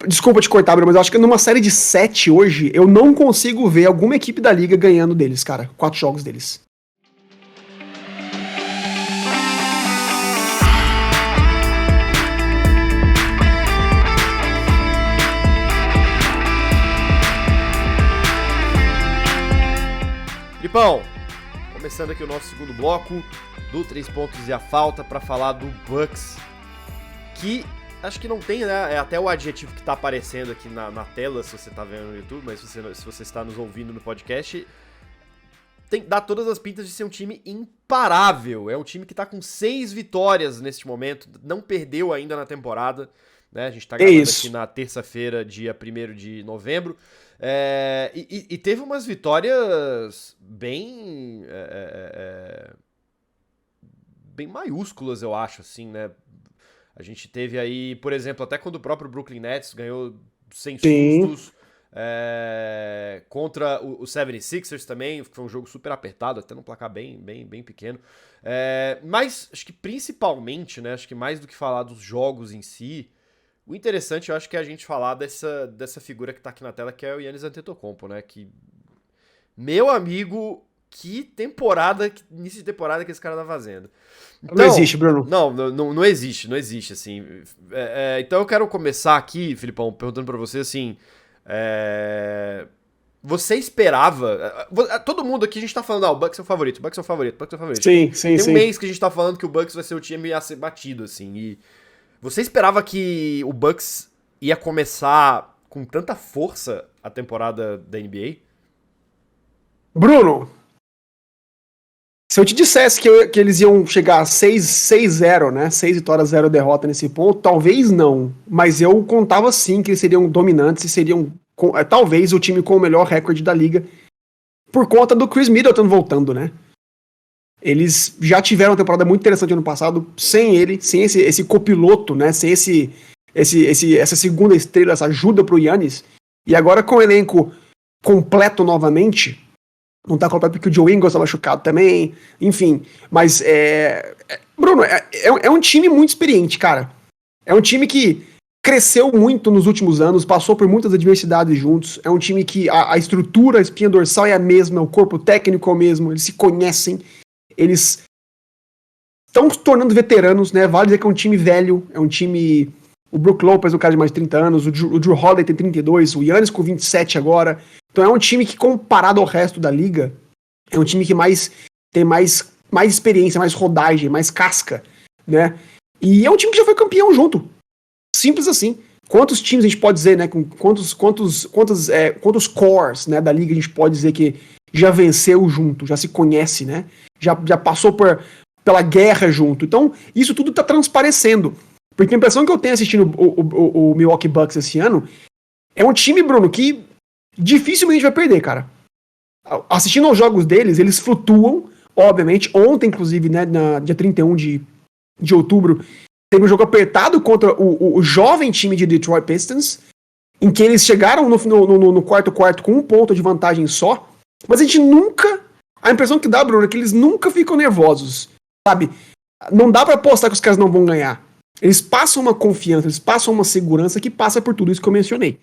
Desculpa te cortar, Bruno, mas eu acho que numa série de 7 hoje, eu não consigo ver alguma equipe da liga ganhando deles, cara. 4 jogos deles. Filipão, começando aqui o nosso segundo bloco do 3 pontos e a falta para falar do Bucks, que acho que não tem, né, é até o adjetivo que tá aparecendo aqui na tela, se você tá vendo no YouTube, mas se você está nos ouvindo no podcast, dá todas as pintas de ser um time imparável. É um time que tá com 6 vitórias neste momento, não perdeu ainda na temporada, né? A gente tá gravando aqui na terça-feira, dia 1º de novembro. E teve umas vitórias bem bem maiúsculas, eu acho, assim, né? A gente teve aí, por exemplo, até quando o próprio Brooklyn Nets ganhou sem sustos, contra o 76ers também, que foi um jogo super apertado, até num placar bem pequeno. Mas acho que principalmente, né, acho que mais do que falar dos jogos em si, o interessante eu acho que é a gente falar dessa figura que tá aqui na tela, que é o Giannis Antetokounmpo, né, que, meu amigo, que início de temporada que esse cara tá fazendo. Então, não existe, Bruno. Não existe, assim. Então eu quero começar aqui, Filipão, perguntando pra você, assim, você esperava... Todo mundo aqui, a gente tá falando, o Bucks é o favorito, o Bucks é o favorito, o Bucks é o favorito. Sim. Tem um mês que a gente tá falando que o Bucks vai ser o time a ser batido, assim, e você esperava que o Bucks ia começar com tanta força a temporada da NBA? Bruno, se eu te dissesse que eles iam chegar a 6-0, né? 6 vitórias, 0 derrota nesse ponto, talvez não. Mas eu contava sim que eles seriam dominantes e seriam talvez o time com o melhor recorde da liga. Por conta do Chris Middleton voltando, né? Eles já tiveram uma temporada muito interessante ano passado, sem ele, sem esse copiloto, né? Sem essa segunda estrela, essa ajuda pro Giannis. E agora com o elenco completo novamente, não tá completo porque o Joe Ingles tá machucado também, enfim. Mas, Bruno, é um time muito experiente, cara. É um time que cresceu muito nos últimos anos, passou por muitas adversidades juntos. É um time que a estrutura, a espinha dorsal é a mesma, o corpo técnico é o mesmo, eles se conhecem. Eles estão se tornando veteranos, né? Vale dizer que é um time velho, é um time... O Brook Lopez é um cara de mais de 30 anos, o Drew Holiday tem 32, o Giannis com 27 agora. Então é um time que, comparado ao resto da liga, é um time que tem mais experiência, mais rodagem, mais casca, né? E é um time que já foi campeão junto. Simples assim. Quantos times a gente pode dizer, né? Quantos cores, né, da liga a gente pode dizer que já venceu junto, já se conhece, né? Já passou pela guerra junto. Então, isso tudo tá transparecendo. Porque a impressão que eu tenho assistindo o Milwaukee Bucks esse ano é um time, Bruno, que dificilmente vai perder, cara. Assistindo aos jogos deles, eles flutuam, obviamente. Ontem, inclusive, né, na dia 31 de outubro, teve um jogo apertado contra o jovem time de Detroit Pistons, em que eles chegaram no quarto com 1 ponto de vantagem só. Mas a gente nunca... A impressão que dá, Bruno, é que eles nunca ficam nervosos, sabe? Não dá pra apostar que os caras não vão ganhar. Eles passam uma confiança, eles passam uma segurança que passa por tudo isso que eu mencionei.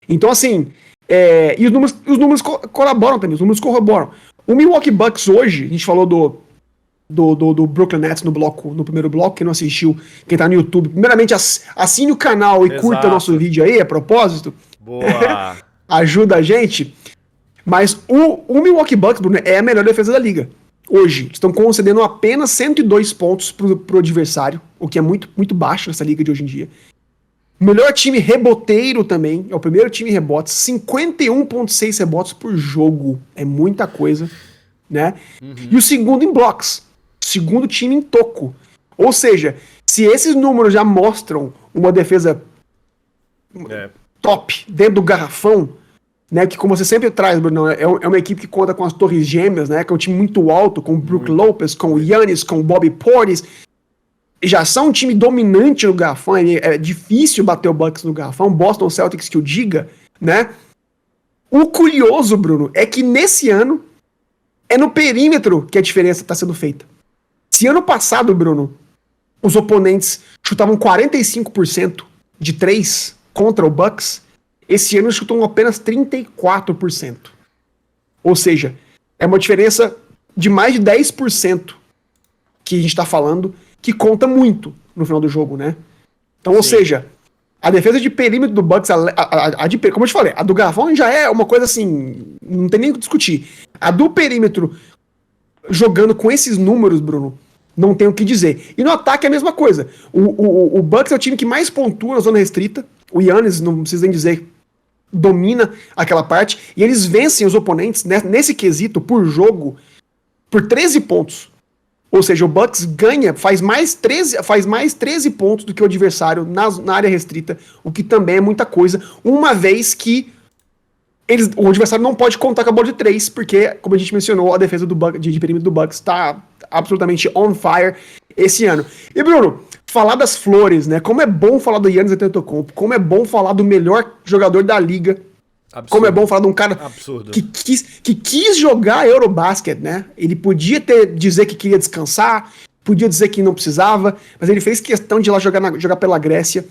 Então, assim... e os números colaboram também, os números corroboram. O Milwaukee Bucks hoje, a gente falou do Brooklyn Nets no primeiro bloco, quem não assistiu, quem tá no YouTube, primeiramente assine o canal e curta nosso vídeo aí, a propósito. Boa! Ajuda a gente. Mas o Milwaukee Bucks, Bruno, é a melhor defesa da liga. Hoje, estão concedendo apenas 102 pontos pro adversário, o que é muito, muito baixo nessa liga de hoje em dia. Melhor time reboteiro também, é o primeiro time em rebotes, 51,6 rebotes por jogo, é muita coisa, né? E o segundo em blocos, segundo time em toco. Ou seja, se esses números já mostram uma defesa top dentro do garrafão, né, que como você sempre traz, Bruno, é uma equipe que conta com as torres gêmeas, né, que é um time muito alto, com o Brook Lopez, com o Giannis, com o Bobby Portis, já são um time dominante no garrafão, é difícil bater o Bucks no garrafão, Boston Celtics que o diga, né? O curioso, Bruno, é que nesse ano é no perímetro que a diferença está sendo feita. Se ano passado, Bruno, os oponentes chutavam 45% de 3 contra o Bucks, esse ano eles chutam apenas 34%. Ou seja, é uma diferença de mais de 10% que a gente tá falando, que conta muito no final do jogo, né? Então, ou seja, a defesa de perímetro do Bucks, como eu te falei, a do garrafão já é uma coisa assim, não tem nem o que discutir. A do perímetro, jogando com esses números, Bruno, não tem o que dizer. E no ataque é a mesma coisa. O Bucks é o time que mais pontua na zona restrita. O Giannis, não precisa nem dizer, domina aquela parte. E eles vencem os oponentes nesse quesito por jogo por 13 pontos. Ou seja, o Bucks ganha, faz mais 13 pontos do que o adversário na área restrita, o que também é muita coisa, uma vez que o adversário não pode contar com a bola de 3, porque, como a gente mencionou, a defesa de perímetro do Bucks está absolutamente on fire esse ano. E, Bruno, falar das flores, né? Como é bom falar do Giannis Antetokounmpo, como é bom falar do melhor jogador da liga. Absurdo. Como é bom falar de um cara que quis jogar Eurobasket, né? Ele podia dizer que queria descansar, podia dizer que não precisava, mas ele fez questão de ir lá jogar pela Grécia.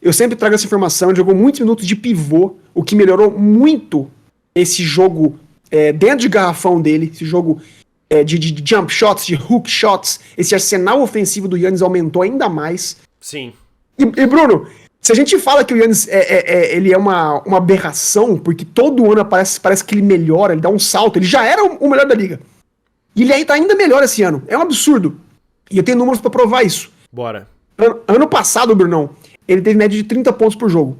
Eu sempre trago essa informação, ele jogou muitos minutos de pivô, o que melhorou muito esse jogo dentro de garrafão dele, esse jogo de jump shots, de hook shots, esse arsenal ofensivo do Giannis aumentou ainda mais. Sim. E Bruno, se a gente fala que o Giannis ele é uma aberração, porque todo ano parece que ele melhora, ele dá um salto, ele já era o melhor da liga. E ele tá ainda melhor esse ano. É um absurdo. E eu tenho números pra provar isso. Bora. Ano passado, Brunão, ele teve média de 30 pontos por jogo.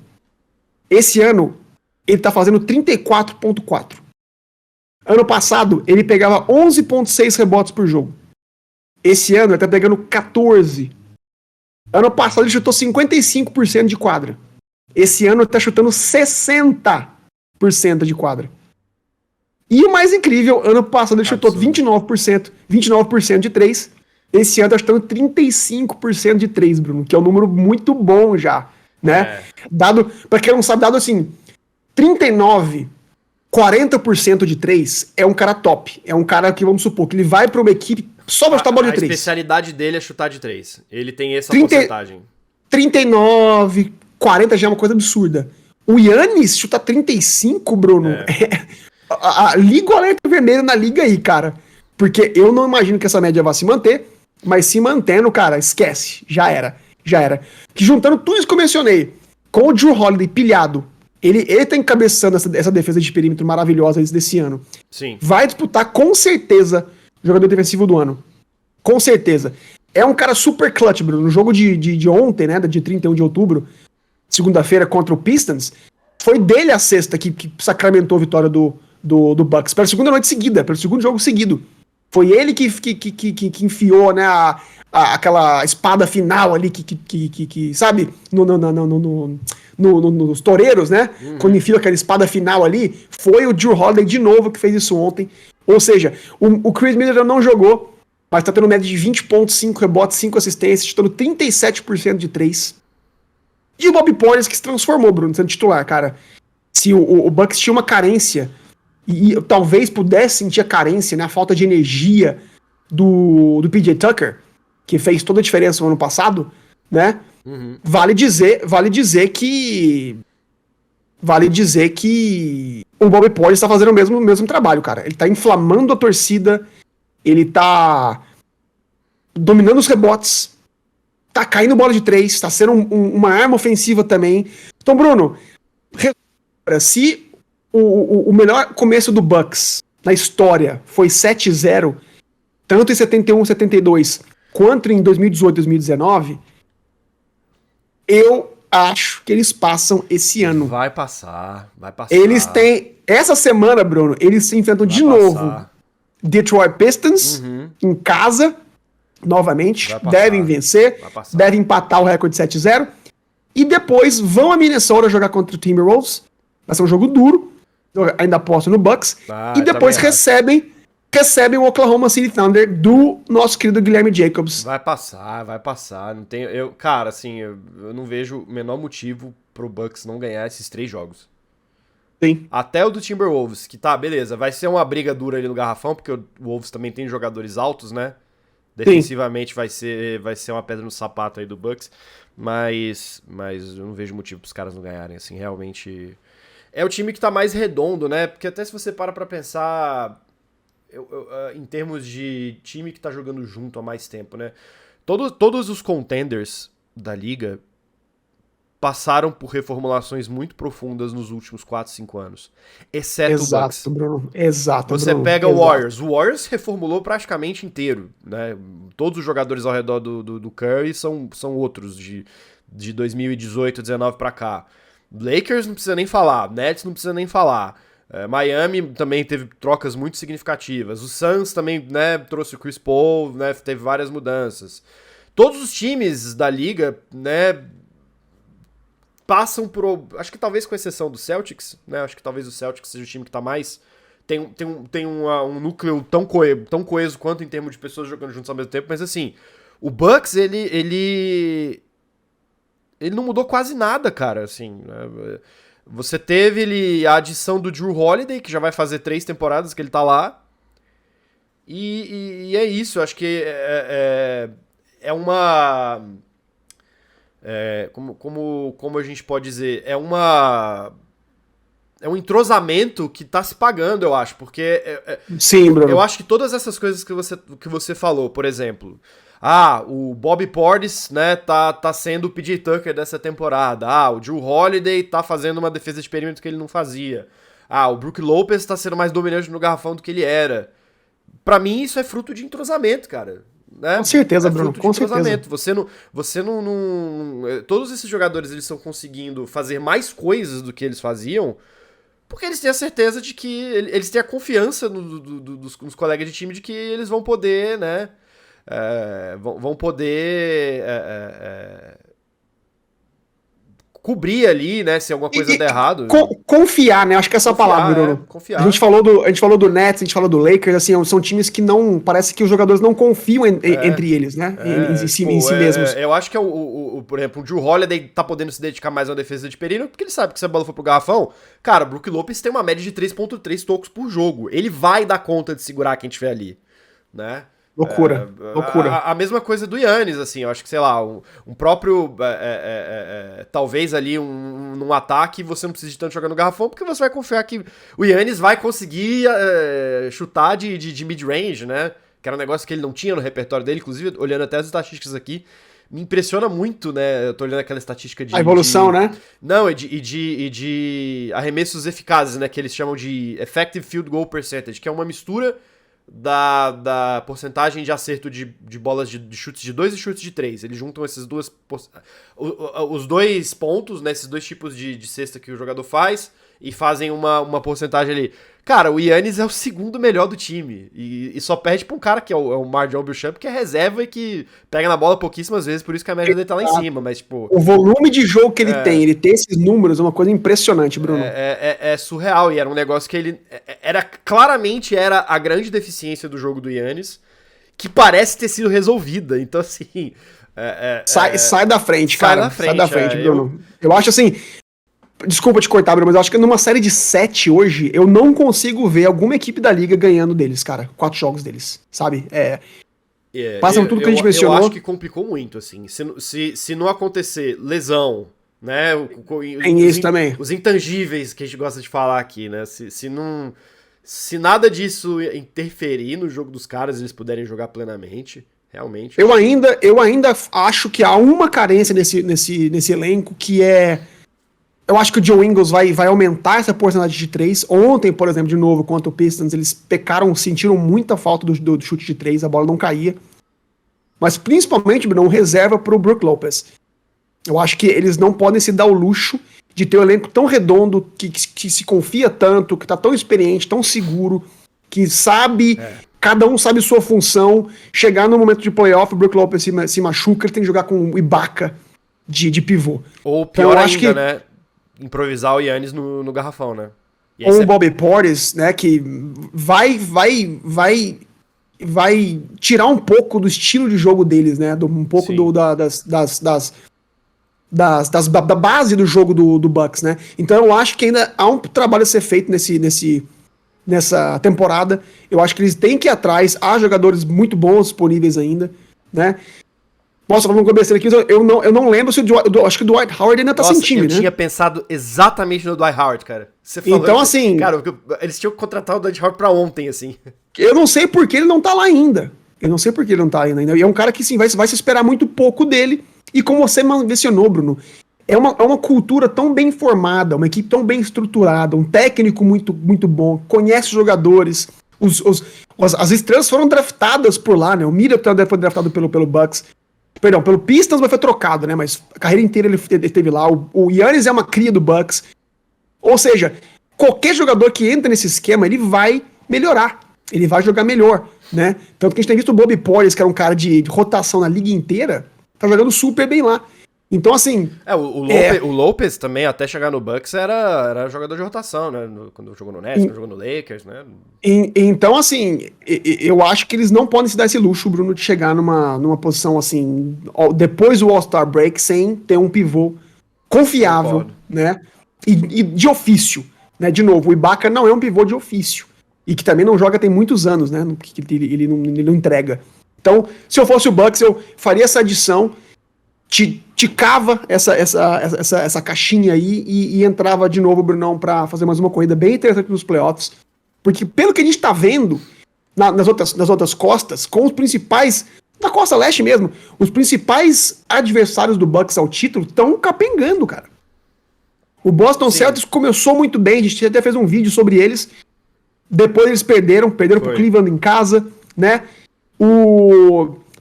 Esse ano, ele tá fazendo 34,4. Ano passado, ele pegava 11,6 rebotes por jogo. Esse ano, ele tá pegando 14. Ano passado ele chutou 55% de quadra. Esse ano ele tá chutando 60% de quadra. E o mais incrível, ano passado ele chutou 29% de 3. Esse ano tá chutando 35% de 3, Bruno, que é um número muito bom já, né? Dado, pra quem não sabe, dado assim, 39, 40% de 3 é um cara top. É um cara que, vamos supor, que ele vai pra uma equipe só pra chutar bola de 3. A especialidade dele é chutar de 3. Ele tem essa porcentagem. 39, 40 já é uma coisa absurda. O Giannis chuta 35, Bruno. Liga o alerta vermelho na liga aí, cara. Porque eu não imagino que essa média vá se manter, mas se mantendo, cara, esquece. Já era. Que juntando tudo isso que eu mencionei, com o Jrue Holiday pilhado, ele tá encabeçando essa defesa de perímetro maravilhosa desse ano. Sim. Vai disputar com certeza o jogador defensivo do ano. Com certeza. É um cara super clutch, Bruno. No jogo de ontem, né, de 31 de outubro, segunda-feira, contra o Pistons, foi dele a cesta que sacramentou a vitória do Bucks. Pela segunda noite seguida, pelo segundo jogo seguido. Foi ele que enfiou, né, aquela espada final ali, sabe, nos toureiros, né? Quando enfiou aquela espada final ali, foi o Jrue Holiday de novo que fez isso ontem. Ou seja, o Chris Middleton não jogou, mas tá tendo média de 20 pontos, 5 rebotes, 5 assistências, chutando 37% de 3. E o Bobby Portis que se transformou, Bruno, sendo titular, cara. Se o Bucks tinha uma carência, e talvez pudesse sentir a carência, né, a falta de energia do PJ Tucker, que fez toda a diferença no ano passado, né? Vale dizer que o Bobby Portis está fazendo o mesmo trabalho, cara. Ele tá inflamando a torcida, ele tá dominando os rebotes, tá caindo bola de 3, tá sendo uma arma ofensiva também. Então, Bruno, se o melhor começo do Bucks na história foi 7-0, tanto em 71, 72, quanto em 2018, 2019, eu acho que eles passam esse ano. Vai passar. Eles têm... Essa semana, Bruno, eles se enfrentam de novo Detroit Pistons, em casa, novamente. Devem vencer, devem empatar o recorde 7-0. E depois vão a Minnesota jogar contra o Timberwolves. Vai ser um jogo duro. Eu ainda aposto no Bucks. E depois recebem o Oklahoma City Thunder do nosso querido Guilherme Jacobs. Vai passar. Não tem, cara, assim, eu não vejo o menor motivo pro Bucks não ganhar esses 3 jogos. Sim. Até o do Timberwolves, que tá, beleza, vai ser uma briga dura ali no garrafão, porque o Wolves também tem jogadores altos, né? defensivamente vai ser uma pedra no sapato aí do Bucks, mas eu não vejo motivo pros caras não ganharem, assim, realmente é o time que tá mais redondo, né, porque até se você para pra pensar em termos de time que tá jogando junto há mais tempo, né, todos os contenders da liga passaram por reformulações muito profundas nos últimos 4, 5 anos. Exceto o Bucks. Bruno. Exato, Você Bruno. pega o Warriors. O Warriors reformulou praticamente inteiro, né? Todos os jogadores ao redor do Curry são outros de 2018, 19 pra cá. Lakers não precisa nem falar. Nets não precisa nem falar. Miami também teve trocas muito significativas. O Suns também, né, trouxe o Chris Paul, né, teve várias mudanças. Todos os times da liga, né, passam por... Acho que talvez com exceção do Celtics, né? Acho que talvez o Celtics seja o time que tá mais... Tem um núcleo tão coeso quanto em termos de pessoas jogando juntos ao mesmo tempo, mas assim, o Bucks, ele não mudou quase nada, cara, assim, né? Você teve a adição do Jrue Holiday, que já vai fazer 3 temporadas que ele tá lá, e é isso, acho que é uma... como a gente pode dizer, é um entrosamento que tá se pagando, eu acho, porque sim, Bruno. Eu acho que todas essas coisas que você falou, por exemplo, o Bobby Portis, né, tá sendo o PJ Tucker dessa temporada, o Jrue Holiday tá fazendo uma defesa de perímetro que ele não fazia, o Brook Lopez tá sendo mais dominante no garrafão do que ele era. Pra mim isso é fruto de entrosamento, cara. Né? Com certeza, Bruno, com certeza. Você não... Todos esses jogadores, eles estão conseguindo fazer mais coisas do que eles faziam, porque eles têm a certeza de que... Eles têm a confiança nos colegas de time de que eles vão poder, né? Vão poder... cobrir ali, né, se alguma coisa der errado. Confiar, né? Acho que essa palavra, Bruno. Confiar. A gente falou do Nets, a gente falou do Lakers, assim, são times que não... Parece que os jogadores não confiam entre eles, né? Em si mesmos. Eu acho que por exemplo, o Jrue Holiday tá podendo se dedicar mais a uma defesa de perímetro, porque ele sabe que se a bola for pro garrafão, cara, o Brook Lopez tem uma média de 3.3 tocos por jogo. Ele vai dar conta de segurar quem tiver ali, né? Loucura. A mesma coisa do Giannis, assim, eu acho que, sei lá, um próprio, talvez ali num ataque você não precisa de tanto jogar no garrafão, porque você vai confiar que o Giannis vai conseguir chutar de mid-range, né, que era um negócio que ele não tinha no repertório dele, inclusive, olhando até as estatísticas aqui, me impressiona muito, né, eu tô olhando aquela estatística de... A evolução, né? Não, de arremessos eficazes, né, que eles chamam de Effective Field Goal Percentage, que é uma mistura da porcentagem de acerto de bolas de chutes de 2 e chutes de 3. Eles juntam esses os dois pontos, né, esses dois tipos de cesta que o jogador faz, e fazem uma porcentagem ali. Cara, o Giannis é o segundo melhor do time, e só perde pra um cara que é o Marjon Beauchamp, que é reserva e que pega na bola pouquíssimas vezes, por isso que a média dele tá lá em cima, mas tipo... O volume de jogo que ele tem esses números é uma coisa impressionante, Bruno. É surreal, e era um negócio que ele... Claramente era a grande deficiência do jogo do Giannis, que parece ter sido resolvida, então assim... Sai da frente, cara. Sai da frente, Bruno. Eu acho assim... Desculpa te cortar, Bruno, mas eu acho que numa série de 7 hoje, eu não consigo ver alguma equipe da liga ganhando deles, cara. 4 jogos deles, sabe? Passa tudo que a gente mencionou. Eu acho que complicou muito, assim. Se não acontecer lesão, né? Tem isso também. Os intangíveis que a gente gosta de falar aqui, né? Se nada disso interferir no jogo dos caras, eles puderem jogar plenamente, realmente. Eu ainda acho que há uma carência nesse elenco que é... Eu acho que o Joe Ingles vai aumentar essa porcentagem de 3. Ontem, por exemplo, de novo, contra o Pistons, eles sentiram muita falta do chute de 3, a bola não caía. Mas principalmente, Bruno, reserva para o Brook Lopez. Eu acho que eles não podem se dar o luxo de ter um elenco tão redondo, que se confia tanto, que tá tão experiente, tão seguro, que sabe... Cada um sabe sua função. Chegar no momento de playoff, o Brook Lopez se machuca, ele tem que jogar com o Ibaka de pivô. Ou pior ainda, né? Improvisar o Giannis no garrafão, né? Ou o Bobby Portis, né, que vai tirar um pouco do estilo de jogo deles, né, um pouco da base do jogo do Bucks, né. Então eu acho que ainda há um trabalho a ser feito nesse nessa temporada. Eu acho que eles têm que ir atrás. Há jogadores muito bons disponíveis ainda, né? Posso falar uma besteira aqui, eu não lembro se acho que o Dwight Howard ainda tá sem time, né? Eu tinha pensado exatamente no Dwight Howard, cara. Você falou então, assim... Cara, eles tinham que contratar o Dwight Howard pra ontem, assim. Eu não sei por que ele não tá lá ainda. E é um cara que, sim, vai se esperar muito pouco dele. E como você mencionou, Bruno, é uma cultura tão bem formada, uma equipe tão bem estruturada, um técnico muito, muito bom, conhece os jogadores, as estrelas foram draftadas por lá, né? O Middleton foi draftado pelo Bucks. Perdão, pelo Pistons, mas foi trocado, né? Mas a carreira inteira ele esteve lá. O Giannis é uma cria do Bucks. Ou seja, qualquer jogador que entra nesse esquema, ele vai melhorar. Ele vai jogar melhor, né? Tanto que a gente tem visto o Bobby Portis, que era um cara de rotação na liga inteira, tá jogando super bem lá. Então, assim... O Lopez também, até chegar no Bucks, era jogador de rotação, né? Quando jogou no Nets, quando jogou no Lakers, né? Então, assim, eu acho que eles não podem se dar esse luxo, Bruno, de chegar numa posição, assim, depois do All-Star Break, sem ter um pivô confiável, né? E de ofício, né? De novo, o Ibaka não é um pivô de ofício. E que também não joga tem muitos anos, né? Que ele não entrega. Então, se eu fosse o Bucks, eu faria essa adição... Ticava essa caixinha aí e entrava de novo o Brunão pra fazer mais uma corrida bem interessante nos playoffs. Porque pelo que a gente tá vendo nas outras costas, com os principais, na costa leste mesmo, os principais adversários do Bucks ao título estão capengando, cara. O Boston Celtics começou muito bem, a gente até fez um vídeo sobre eles. Depois eles perderam pro Cleveland em casa, né?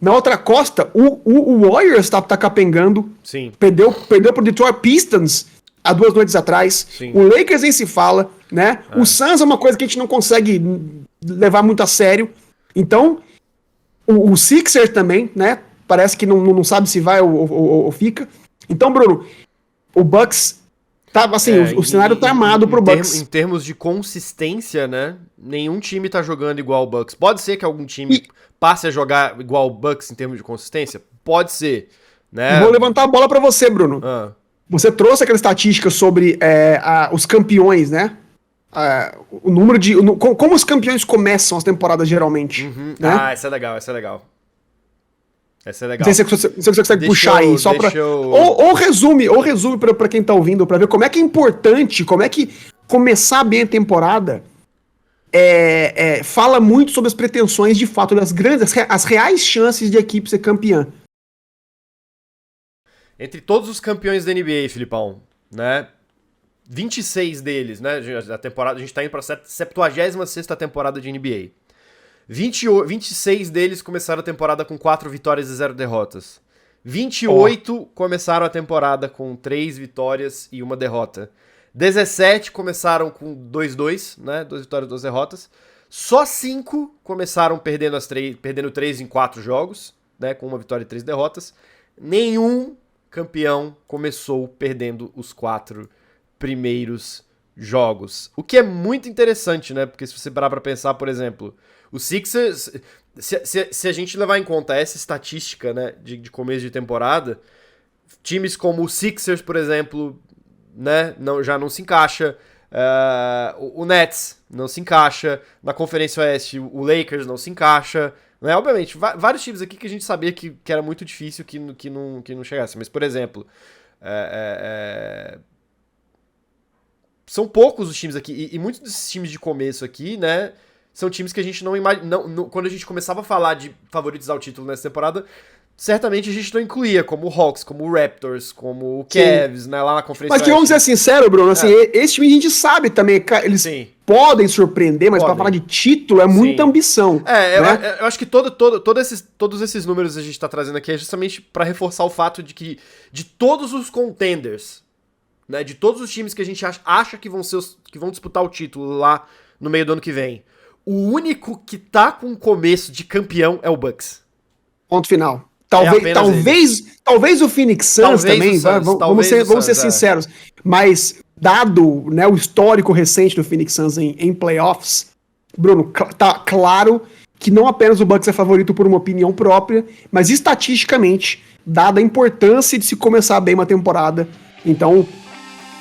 Na outra costa, o Warriors tá capengando. Sim. Perdeu pro Detroit Pistons há 2 noites atrás. Sim. O Lakers nem se fala, né? O Suns é uma coisa que a gente não consegue levar muito a sério. Então, o Sixers também, né? Parece que não sabe se vai ou fica. Então, Bruno, o Bucks... Tá, assim, o cenário tá armado pro Bucks. Em termos de consistência, né? Nenhum time tá jogando igual o Bucks. Pode ser que algum time passe a jogar igual o Bucks em termos de consistência? Pode ser, né? Vou levantar a bola pra você, Bruno. Você trouxe aquela estatística sobre os campeões, né? O número de... Como os campeões começam as temporadas, geralmente. Né? Essa é legal. Essa é legal. Não sei se você consegue puxar aí, só pra... Ou resume pra quem tá ouvindo, pra ver como é que é importante, como é que começar bem a temporada fala muito sobre as pretensões, de fato, das grandes, as reais chances de a equipe ser campeã. Entre todos os campeões da NBA, Filipão, né? 26 deles, né? A gente tá indo pra 76ª temporada de NBA. 26 deles começaram a temporada com 4 vitórias e 0 derrotas. 28 começaram a temporada com 3 vitórias e 1 derrota. 17 começaram com 2-2, né? 2 vitórias e 2 derrotas. Só 5 começaram perdendo 3 em 4 jogos, né? Com 1 vitória e 3 derrotas. Nenhum campeão começou perdendo os 4 primeiros jogos. O que é muito interessante, né? Porque se você parar pra pensar, por exemplo... O Sixers, se a gente levar em conta essa estatística, né, de começo de temporada, times como o Sixers, por exemplo, né, já não se encaixa, o Nets não se encaixa, na Conferência Oeste o Lakers não se encaixa, né, obviamente, vários times aqui que a gente sabia que era muito difícil que não chegasse, mas, por exemplo, são poucos os times aqui, e muitos desses times de começo aqui, né, são times que a gente não imagina. Quando a gente começava a falar de favoritos ao título nessa temporada, certamente a gente não incluía, como o Hawks, como o Raptors, como o Cavs, né, lá na Conferência. Mas que vamos ser sinceros, Bruno, assim, esse time a gente sabe também, eles podem surpreender, mas pra falar de título é muita ambição. Né? Eu acho que todos esses números que a gente tá trazendo aqui é justamente pra reforçar o fato de que de todos os contenders, né, de todos os times que a gente acha que vão disputar o título lá no meio do ano que vem, o único que tá com começo de campeão é o Bucks. Ponto final. Talvez o Phoenix Suns também, vamos ser sinceros. Mas, dado, né, o histórico recente do Phoenix Suns em playoffs, Bruno, tá claro que não apenas o Bucks é favorito por uma opinião própria, mas estatisticamente, dada a importância de se começar bem uma temporada. Então,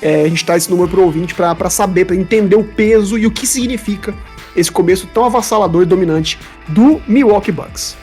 a gente traz esse número pro ouvinte pra saber, pra entender o peso e o que significa esse começo tão avassalador e dominante do Milwaukee Bucks.